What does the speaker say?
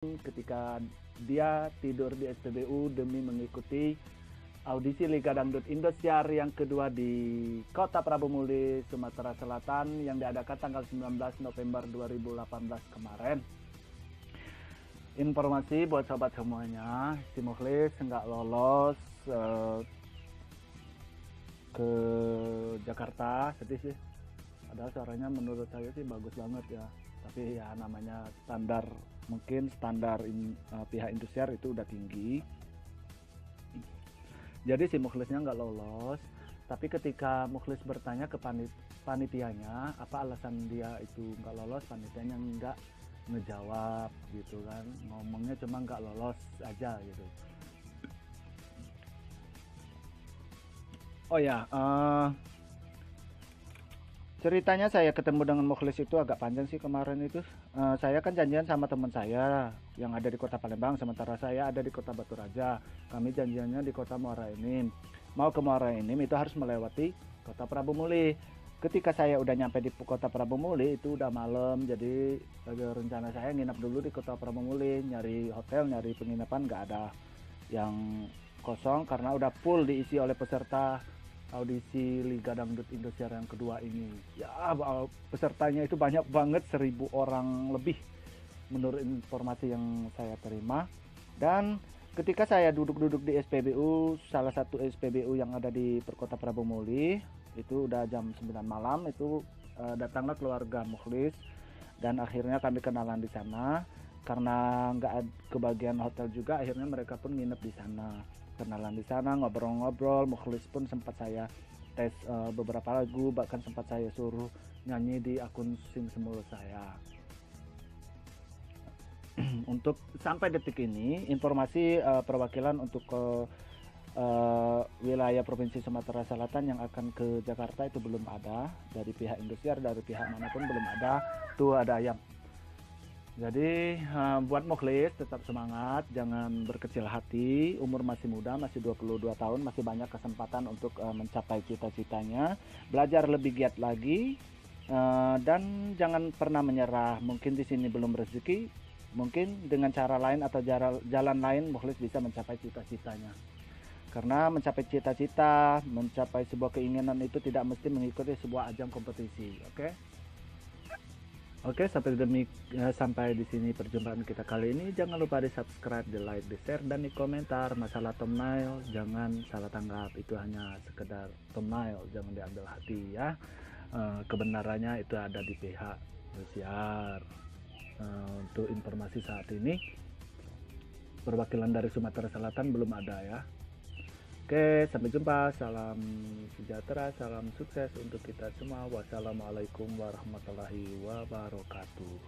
ketika dia tidur di SPBU demi mengikuti audisi Liga Dangdut Indosiar yang kedua di Kota Prabu Muli, Sumatera Selatan yang diadakan tanggal 19 November 2018 kemarin. Informasi buat sobat semuanya, si Mukhlis nggak lolos ke Jakarta, sedih sih. Padahal suaranya menurut saya sih bagus banget ya. Tapi ya namanya standar, mungkin standar pihak Indosiar itu udah tinggi. Jadi si Mukhlisnya nggak lolos. Tapi ketika Mukhlis bertanya ke panitianya apa alasan dia itu nggak lolos, panitianya nggak ngejawab gitu kan, ngomongnya cuma nggak lolos aja gitu. Oh ya, ceritanya saya ketemu dengan Mukhlis itu agak panjang sih kemarin itu. Saya kan janjian sama teman saya yang ada di Kota Palembang, sementara saya ada di Kota Batu Raja. Kami janjiannya di Kota Muara Enim. Mau ke Muara Enim itu harus melewati Kota Prabu Muli. Ketika saya udah nyampe di Kota Prabu Muli itu udah malam, jadi rencana saya nginap dulu di Kota Prabu Muli, nyari hotel, nyari penginapan, nggak ada yang kosong karena udah full diisi oleh peserta audisi Liga Dangdut Indosiar yang kedua ini. Ya, pesertanya itu banyak banget, 1000 orang lebih menurut informasi yang saya terima. Dan ketika saya duduk-duduk di SPBU, salah satu SPBU yang ada di Kota Prabu Muli, itu udah jam 9 malam, itu datanglah keluarga Mukhlis dan akhirnya kami kenalan di sana. Karena nggak kebagian hotel juga, akhirnya mereka pun nginep di sana, kenalan di sana, ngobrol-ngobrol. Mukhlis pun sempat saya tes beberapa lagu, bahkan sempat saya suruh nyanyi di akun Sing Semulu saya. Untuk sampai detik ini informasi perwakilan untuk wilayah Provinsi Sumatera Selatan yang akan ke Jakarta itu belum ada dari pihak Indosiar, dari pihak manapun belum ada. Tuh ada ayam. Jadi buat Mukhlis tetap semangat, jangan berkecil hati, umur masih muda, masih 22 tahun, masih banyak kesempatan untuk mencapai cita-citanya, belajar lebih giat lagi, dan jangan pernah menyerah. Mungkin di sini belum rezeki, mungkin dengan cara lain atau jalan lain Mukhlis bisa mencapai cita-citanya. Karena mencapai cita-cita, mencapai sebuah keinginan itu tidak mesti mengikuti sebuah ajang kompetisi, oke? Oke, sampai di sini perjumpaan kita kali ini. Jangan lupa di subscribe, di like, di share, dan di komentar. Masalah thumbnail jangan salah tanggap, itu hanya sekedar thumbnail, jangan diambil hati ya. Kebenarannya itu ada di pihak Indosiar. Untuk informasi saat ini perwakilan dari Sumatera Selatan belum ada ya. Oke, sampai jumpa. Salam sejahtera, salam sukses untuk kita semua. Wassalamualaikum warahmatullahi wabarakatuh.